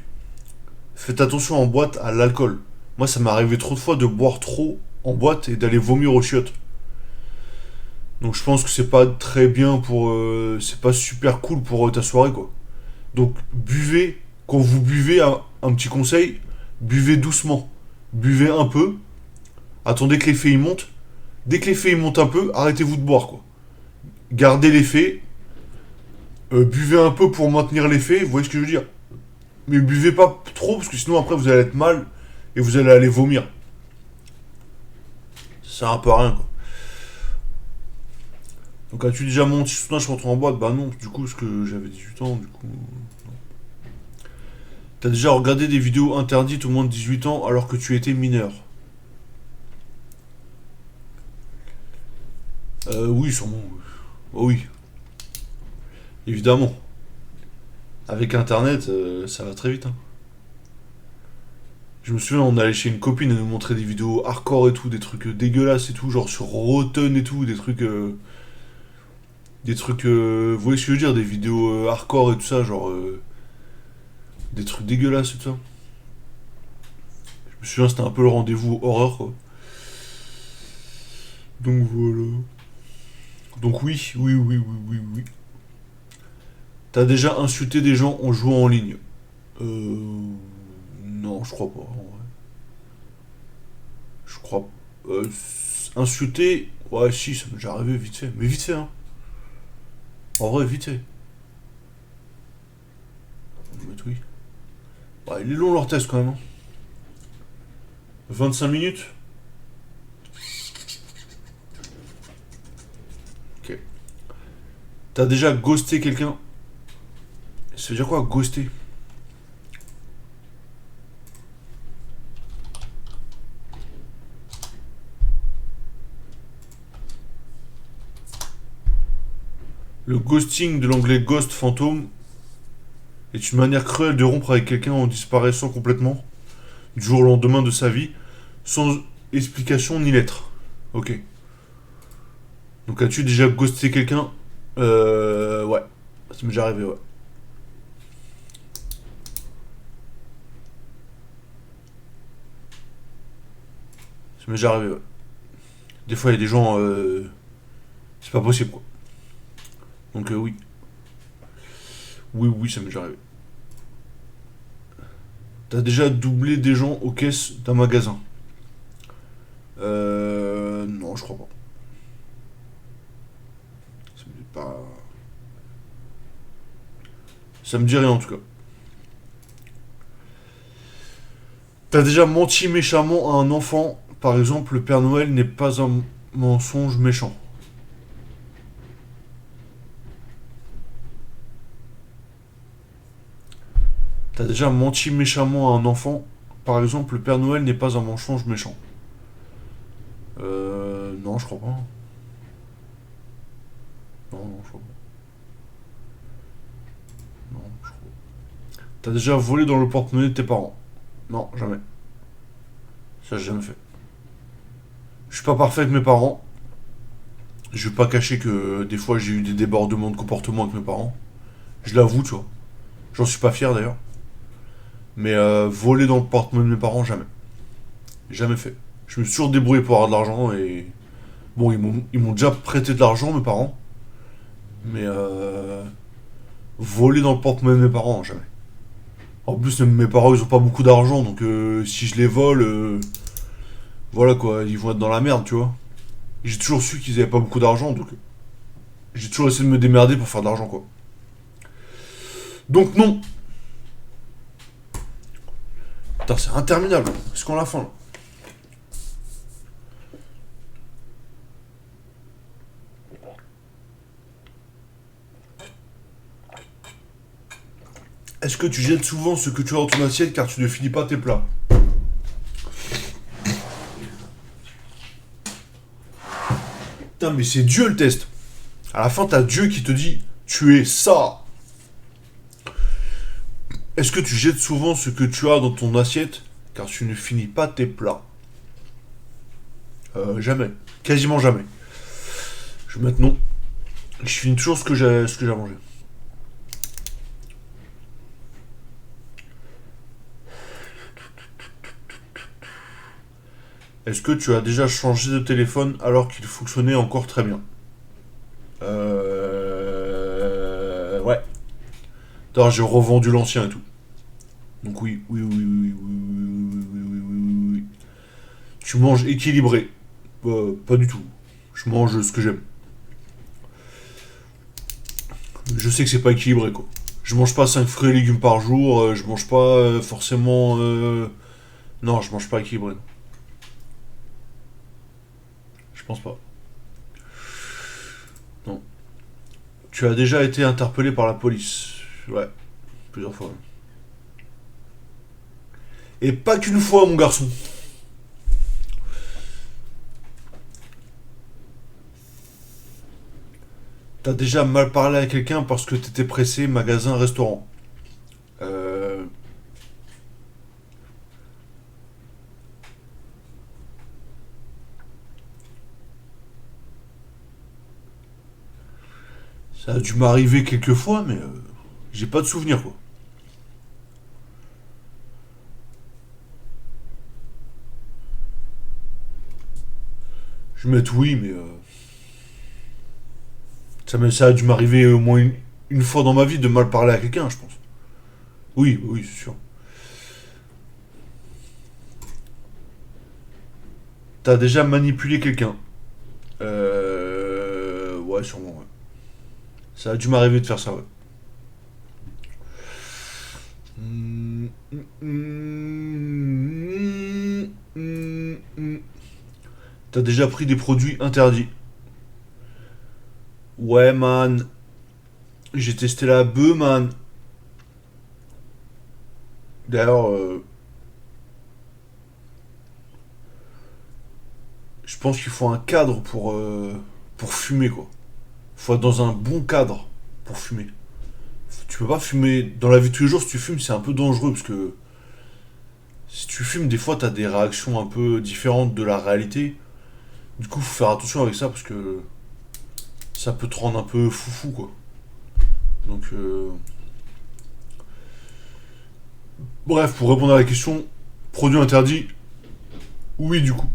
faites attention en boîte à l'alcool. Moi, ça m'est arrivé trop de fois de boire trop en boîte et d'aller vomir aux chiottes. Donc je pense que c'est pas très bien pour... c'est pas super cool pour ta soirée, quoi. Donc buvez, quand vous buvez, un petit conseil, buvez doucement. Buvez un peu, attendez que l'effet il monte. Dès que l'effet il monte un peu, arrêtez-vous de boire, quoi. Gardez l'effet, buvez un peu pour maintenir l'effet, vous voyez ce que je veux dire. Mais buvez pas trop, parce que sinon après vous allez être mal et vous allez aller vomir. Ça sert un peu à rien, quoi. Donc as-tu déjà menti sur ton âge pour rentrer en boîte? Bah non, du coup, parce que j'avais 18 ans, du coup... T'as déjà regardé des vidéos interdites au moins de 18 ans alors que tu étais mineur? Oui, sûrement. Oh oui, évidemment. Avec internet, ça va très vite, hein. Je me souviens, on allait chez une copine, elle nous montrait des vidéos hardcore et tout, des trucs dégueulasses et tout, genre sur Rotten et tout, des trucs... vous voyez ce que je veux dire, des vidéos hardcore et tout ça, genre... des trucs dégueulasses et tout ça. Je me souviens, c'était un peu le rendez-vous horreur, quoi. Donc voilà. Donc oui, oui, oui, oui, oui, oui. T'as déjà insulté des gens en jouant en ligne? Non, je crois pas, en vrai. Je crois... Euh, insulter... Ouais, si, ça m'est déjà arrivé vite fait. Mais vite fait, hein. En vrai, vite fait. Mais oui. Bah, il est long leur test quand même, hein. 25 minutes. Ok. T'as déjà ghosté quelqu'un? Ça veut dire quoi, ghoster? Le ghosting, de l'anglais ghost, fantôme, est une manière cruelle de rompre avec quelqu'un en disparaissant complètement, du jour au lendemain de sa vie, sans explication ni lettre. Ok. Donc as-tu déjà ghosté quelqu'un? Ouais. Ça m'est déjà arrivé, ouais. Ça m'est déjà arrivé, ouais. Des fois, il y a des gens, c'est pas possible, quoi. Donc oui. Oui, oui, ça m'est déjà arrivé. T'as déjà doublé des gens aux caisses d'un magasin? Non, je crois pas. Ça me dit pas. Ça me dit rien en tout cas. T'as déjà menti méchamment à un enfant? Par exemple, le Père Noël n'est pas un mensonge méchant. T'as déjà menti méchamment à un enfant? Par exemple, le Père Noël n'est pas un mensonge méchant. Non, je crois pas. Non, non, je crois pas. Non, je crois pas. T'as déjà volé dans le porte-monnaie de tes parents? Non, jamais. Ça, j'ai jamais fait. Je suis pas parfait avec mes parents. Je vais pas cacher que des fois j'ai eu des débordements de comportement avec mes parents. Je l'avoue, tu vois. J'en suis pas fier d'ailleurs. Mais voler dans le porte-monnaie de mes parents, jamais. Jamais fait. Je me suis toujours débrouillé pour avoir de l'argent et. Bon, ils m'ont déjà prêté de l'argent, mes parents. Mais voler dans le porte-monnaie de mes parents, jamais. En plus, mes parents, ils ont pas beaucoup d'argent, donc si je les vole, voilà quoi, ils vont être dans la merde, tu vois. J'ai toujours su qu'ils avaient pas beaucoup d'argent, donc j'ai toujours essayé de me démerder pour faire de l'argent, quoi. Donc non. Putain, c'est interminable. Est-ce qu'on a la fin là? Est-ce que tu jettes souvent ce que tu as dans ton assiette car tu ne finis pas tes plats? Putain, mais c'est Dieu le test. À la fin, t'as Dieu qui te dit tu es ça. Est-ce que tu jettes souvent ce que tu as dans ton assiette car tu ne finis pas tes plats? Jamais. Quasiment jamais. Je vais mettre non. Je finis toujours ce que j'ai à manger. Est-ce que tu as déjà changé de téléphone alors qu'il fonctionnait encore très bien? Ouais. D'ailleurs, j'ai revendu l'ancien et tout. Donc oui, oui, oui, oui, oui, oui, oui, oui, oui, oui, oui, oui. Tu manges équilibré? Pas du tout. Je mange ce que j'aime. Je sais que c'est pas équilibré quoi. Je mange pas 5 fruits et légumes par jour, je mange pas forcément. Non, je mange pas équilibré. Je pense pas. Non. Tu as déjà été interpellé par la police? Ouais, plusieurs fois. Et pas qu'une fois, mon garçon. T'as déjà mal parlé à quelqu'un parce que t'étais pressé, magasin, restaurant? Euh, Ça a dû m'arriver quelques fois, mais j'ai pas de souvenir quoi. Je vais mettre oui, mais ça a dû m'arriver au moins une fois dans ma vie de mal parler à quelqu'un, je pense. Oui, oui, c'est sûr. T'as déjà manipulé quelqu'un? Ouais, sûrement, ouais. Ça a dû m'arriver de faire ça, ouais. T'as déjà pris des produits interdits. Ouais, man. J'ai testé la bœuf, man. D'ailleurs, je pense qu'il faut un cadre pour fumer, quoi. Faut être dans un bon cadre pour fumer. Tu peux pas fumer. Dans la vie de tous les jours, si tu fumes, c'est un peu dangereux parce que si tu fumes, des fois, t'as des réactions un peu différentes de la réalité. Du coup, faut faire attention avec ça parce que ça peut te rendre un peu foufou, quoi. Donc, bref, pour répondre à la question, produit interdit, oui, du coup.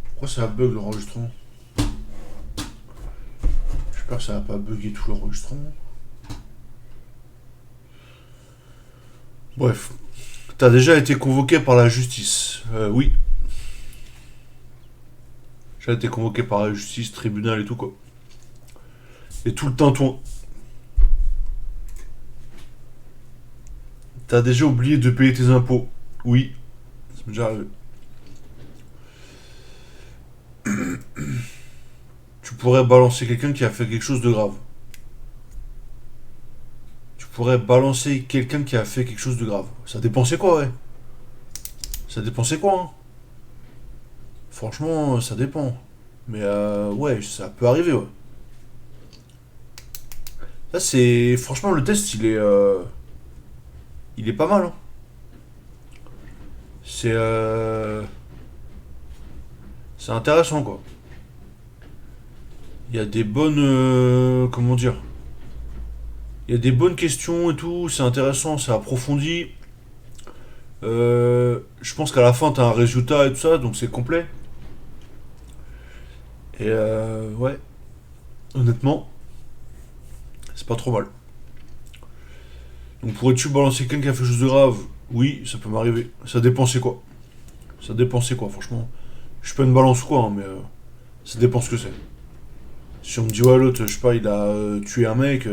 Pourquoi ça bug l'enregistrement? J'espère que ça va pas bugger tout l'enregistrement. Bref. T'as déjà été convoqué par la justice. Oui. J'ai été convoqué par la justice, tribunal et tout, quoi. Et tout le tintouin. T'as déjà oublié de payer tes impôts. Oui. Ça m'est déjà arrivé. Tu pourrais balancer quelqu'un qui a fait quelque chose de grave. Tu pourrais balancer quelqu'un qui a fait quelque chose de grave. Ça dépend c'est quoi, ouais. Ça dépend c'est quoi, hein. Franchement, ça dépend. Mais ouais, ça peut arriver, ouais. Ça, c'est. Franchement, le test, il est. Il est pas mal, hein. C'est. C'est intéressant, quoi. Il y a des bonnes. Comment dire? Il y a des bonnes questions et tout, c'est intéressant, c'est approfondi. Je pense qu'à la fin, t'as un résultat et tout ça, donc c'est complet. Et ouais, honnêtement, c'est pas trop mal. Donc pourrais-tu balancer quelqu'un qui a fait quelque chose de grave? Oui, ça peut m'arriver. Ça dépend c'est quoi. Ça dépend c'est quoi, franchement. Je suis pas une balance ou quoi, hein, mais ça dépend ce que c'est. Si on me dit, ouais, l'autre, je sais pas, il a tué un mec,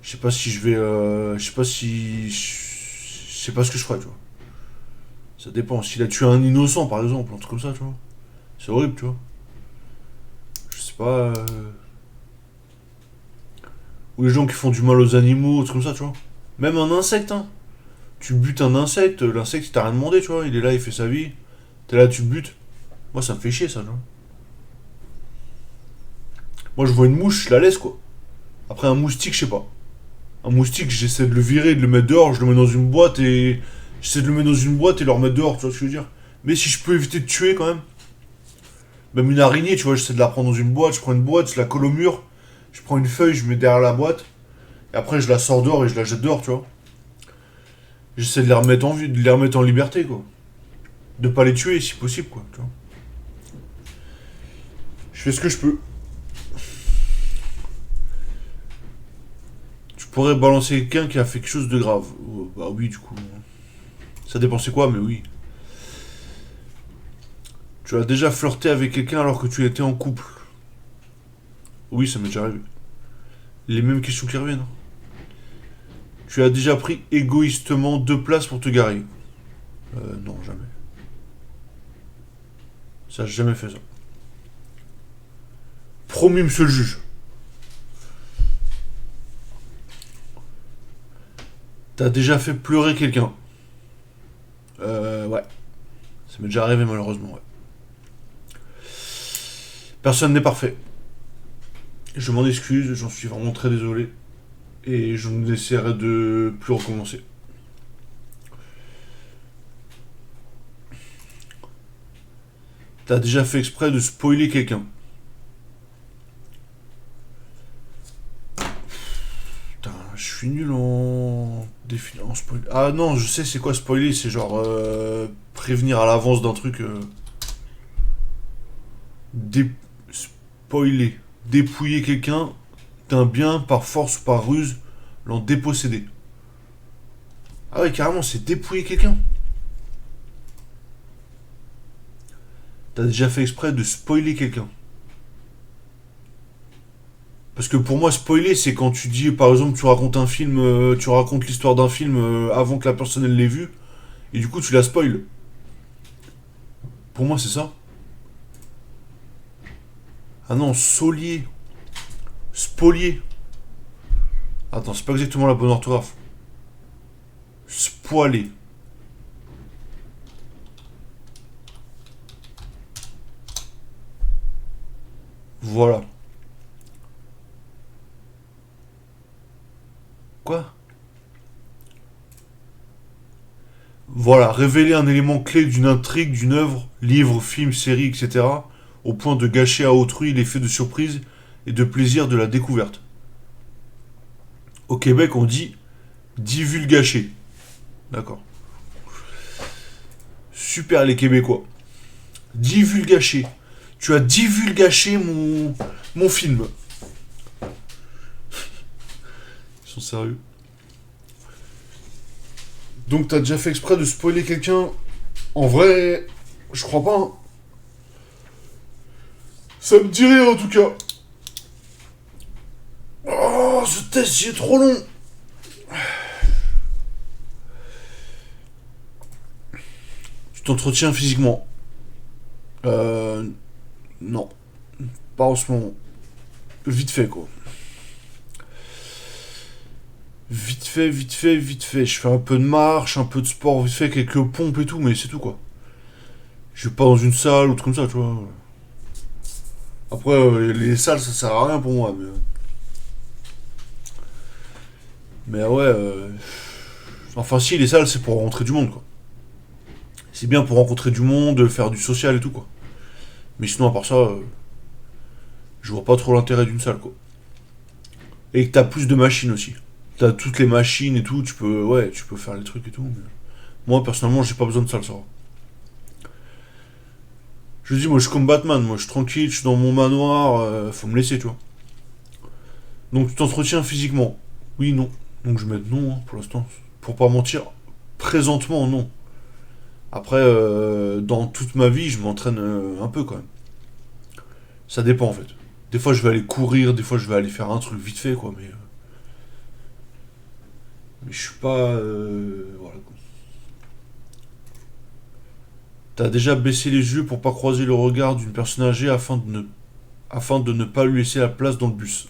je sais pas si je vais. Je sais pas si. Je sais pas ce que je ferais, tu vois. Ça dépend. S'il a tué un innocent, par exemple, un truc comme ça, tu vois. C'est horrible, tu vois. Je sais pas. Ou les gens qui font du mal aux animaux, trucs comme ça, tu vois. Même un insecte, hein. Tu butes un insecte, l'insecte il t'a rien demandé, tu vois. Il est là, il fait sa vie. T'es là, tu le butes. Moi, ça me fait chier, ça, tu vois. Moi, je vois une mouche, je la laisse, quoi. Après, un moustique, je sais pas. Un moustique, j'essaie de le virer, de le mettre dehors, je le mets dans une boîte et. J'essaie de le mettre dans une boîte et le remettre dehors, tu vois ce que je veux dire. Mais si je peux éviter de tuer, quand même. Même une araignée, tu vois, j'essaie de la prendre dans une boîte, je prends une boîte, je la colle au mur, je prends une feuille, je mets derrière la boîte, et après je la sors dehors et je la jette dehors, tu vois. J'essaie de les remettre en vie, de les remettre en liberté, quoi. De pas les tuer si possible, quoi, tu vois. Je fais ce que je peux. Tu pourrais balancer quelqu'un qui a fait quelque chose de grave. Bah oui, du coup. Ça dépend c'est quoi, mais oui. Tu as déjà flirté avec quelqu'un alors que tu étais en couple. Oui, ça m'est déjà arrivé. Les mêmes questions qui reviennent, hein. Tu as déjà pris égoïstement 2 places pour te garer. Non, jamais. Ça, j'ai jamais fait ça. Promis, monsieur le juge. T'as déjà fait pleurer quelqu'un. Ouais. Ça m'est déjà arrivé malheureusement, ouais. Personne n'est parfait. Je m'en excuse, j'en suis vraiment très désolé. Et je n'essaierai de plus recommencer. T'as déjà fait exprès de spoiler quelqu'un. Putain, je suis nul en spoil. Ah non, je sais c'est quoi spoiler, c'est genre prévenir à l'avance d'un truc. Spoiler. Dépouiller quelqu'un d'un bien par force ou par ruse, l'en déposséder. Ah ouais, carrément, c'est dépouiller quelqu'un. T'as déjà fait exprès de spoiler quelqu'un. Parce que pour moi, spoiler, c'est quand tu dis, par exemple, tu racontes un film, tu racontes l'histoire d'un film avant que la personne elle l'ait vu, et du coup tu la spoil. Pour moi, c'est ça. Ah non, saulier, spolier. Attends, c'est pas exactement la bonne orthographe. Spoiler. Voilà. Quoi? Voilà, révéler un élément clé d'une intrigue, d'une œuvre, livre, film, série, etc., au point de gâcher à autrui l'effet de surprise et de plaisir de la découverte. Au Québec, on dit divulgacher. D'accord. Super les Québécois. Divulgacher. Tu as divulgaché mon film. Ils sont sérieux. Donc t'as déjà fait exprès de spoiler quelqu'un. En vrai, je crois pas. Hein. Ça me dit rire en tout cas. Oh, ce test, il est trop long. Tu t'entretiens physiquement. Euh... Non. Pas en ce moment. Vite fait, quoi. Vite fait, vite fait, vite fait. Je fais un peu de marche, un peu de sport, vite fait, quelques pompes et tout, mais c'est tout, quoi. Je vais pas dans une salle ou truc comme ça, tu vois. Après, les salles, ça sert à rien pour moi, mais ouais, enfin, si, les salles, c'est pour rencontrer du monde, quoi. C'est bien pour rencontrer du monde, faire du social et tout, quoi. Mais sinon, à part ça, je vois pas trop l'intérêt d'une salle, quoi. Et que t'as plus de machines aussi. T'as toutes les machines et tout, tu peux, ouais, tu peux faire les trucs et tout. Mais moi, personnellement, j'ai pas besoin de salle, ça va. Je dis, moi, je suis comme Batman, moi, je suis tranquille, je suis dans mon manoir, faut me laisser, tu vois. Donc, tu t'entretiens physiquement. Oui, non. Donc, je vais mettre non, hein, pour l'instant. Pour pas mentir, présentement, non. Après, dans toute ma vie, je m'entraîne un peu quand même. Ça dépend en fait. Des fois, je vais aller courir, des fois, je vais aller faire un truc vite fait, quoi. Mais je suis pas. Voilà. T'as déjà baissé les yeux pour pas croiser le regard d'une personne âgée afin de ne pas lui laisser la place dans le bus.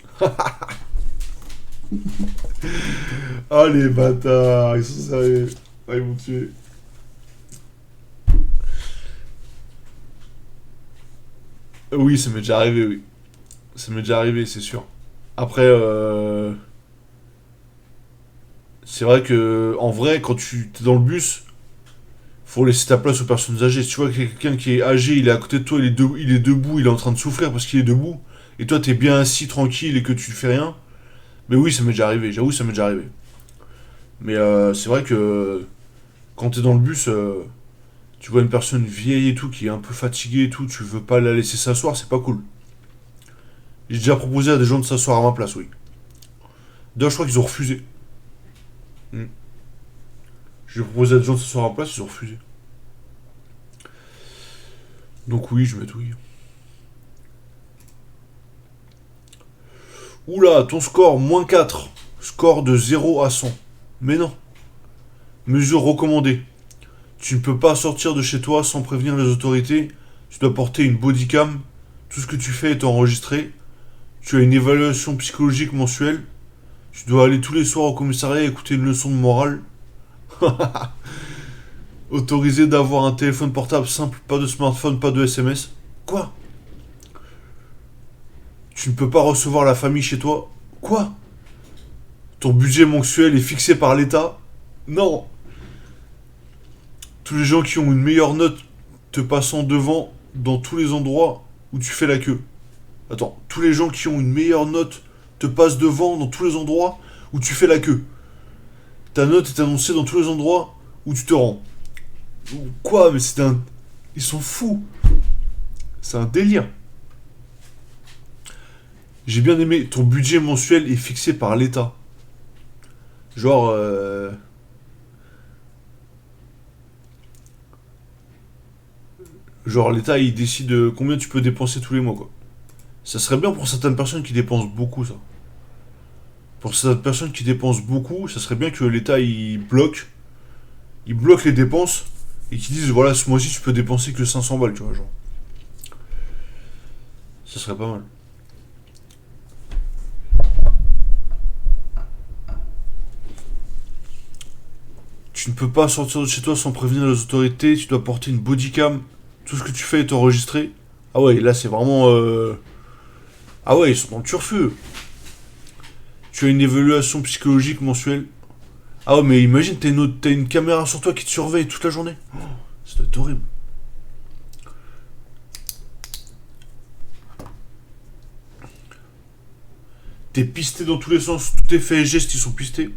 Ah les bâtards, ils sont sérieux. Ah, ils m'ont tué. Oui, ça m'est déjà arrivé, oui. Ça m'est déjà arrivé, c'est sûr. Après, c'est vrai que, en vrai, quand tu es dans le bus, faut laisser ta place aux personnes âgées. Si tu vois que quelqu'un qui est âgé, il est à côté de toi, il est debout, il est en train de souffrir parce qu'il est debout, et toi t'es bien assis tranquille et que tu fais rien, mais oui, ça m'est déjà arrivé, j'avoue, ça m'est déjà arrivé. Mais c'est vrai que quand t'es dans le bus, tu vois une personne vieille et tout, qui est un peu fatiguée et tout, tu veux pas la laisser s'asseoir, c'est pas cool. J'ai déjà proposé à des gens de s'asseoir à ma place, oui. D'ailleurs, je crois qu'ils ont refusé. Hmm. J'ai proposé à des gens de s'asseoir à ma place, ils ont refusé. Donc oui, je vais mettre oui. Oula, ton score, -4. Score de 0 à 100. Mais non. Mesure recommandée. Tu ne peux pas sortir de chez toi sans prévenir les autorités. Tu dois porter une bodycam. Tout ce que tu fais est enregistré. Tu as une évaluation psychologique mensuelle. Tu dois aller tous les soirs au commissariat et écouter une leçon de morale. Autorisé d'avoir un téléphone portable simple, pas de smartphone, pas de SMS. Quoi? Tu ne peux pas recevoir la famille chez toi. Quoi? Ton budget mensuel est fixé par l'État. Non. Tous les gens qui ont une meilleure note te passant devant dans tous les endroits où tu fais la queue. Attends, tous les gens qui ont une meilleure note te passent devant dans tous les endroits où tu fais la queue. Ta note est annoncée dans tous les endroits où tu te rends. Quoi? Mais c'est un... Ils sont fous. C'est un délire. J'ai bien aimé. Ton budget mensuel est fixé par l'État. Genre... Genre l'État il décide combien tu peux dépenser tous les mois quoi. Ça serait bien pour certaines personnes qui dépensent beaucoup, ça. Pour certaines personnes qui dépensent beaucoup, ça serait bien que l'État il bloque les dépenses et qu'ils disent voilà, ce mois-ci tu peux dépenser que 500 balles, tu vois, genre. Ça serait pas mal. Tu ne peux pas sortir de chez toi sans prévenir les autorités, tu dois porter une bodycam, tout ce que tu fais est enregistré. Ah ouais, là c'est vraiment. Ah ouais, ils sont dans le turfu. Tu as une évaluation psychologique mensuelle. Ah ouais, mais imagine, t'as une caméra sur toi qui te surveille toute la journée. Oh, ça doit être horrible. T'es pisté dans tous les sens, tous tes faits et gestes ils sont pistés.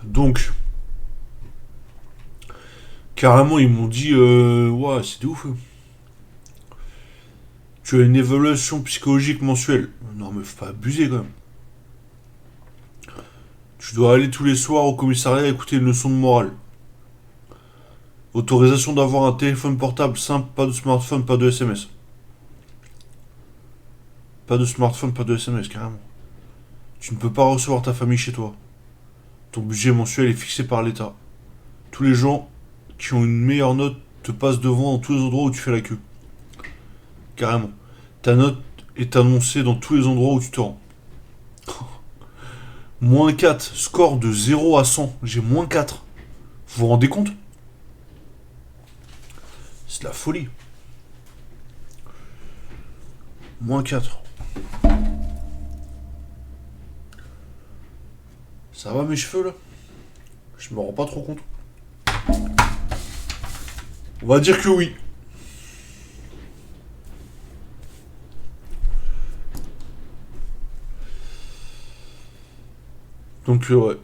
Donc, carrément, ils m'ont dit ouais, c'est de ouf. Tu as une évaluation psychologique mensuelle. Non, mais faut pas abuser quand même. Tu dois aller tous les soirs au commissariat écouter une leçon de morale. Autorisation d'avoir un téléphone portable simple, pas de smartphone, pas de SMS. Pas de smartphone, pas de SMS, carrément. Tu ne peux pas recevoir ta famille chez toi. Ton budget mensuel est fixé par l'État. Tous les gens qui ont une meilleure note te passent devant dans tous les endroits où tu fais la queue. Carrément. Ta note est annoncée dans tous les endroits où tu te rends. Moins 4, score de 0 à 100. J'ai moins 4. Vous vous rendez compte? C'est de la folie. Moins 4. Ça va mes cheveux là? Je me rends pas trop compte. On va dire que oui. Donc ouais.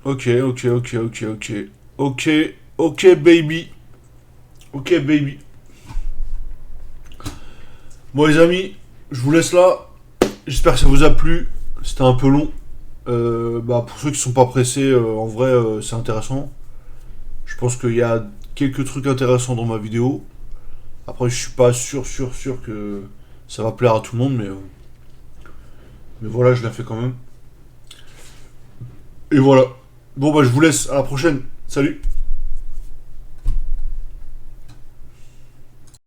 Ok, ok, ok, ok, ok. Ok, ok baby. Ok baby. Bon les amis, je vous laisse là. J'espère que ça vous a plu. C'était un peu long. Bah, pour ceux qui sont pas pressés, en vrai, c'est intéressant. Je pense qu'il y a quelques trucs intéressants dans ma vidéo. Après, je suis pas sûr que ça va plaire à tout le monde, mais voilà, je la fais quand même. Et voilà. Bon, bah, je vous laisse. À la prochaine. Salut.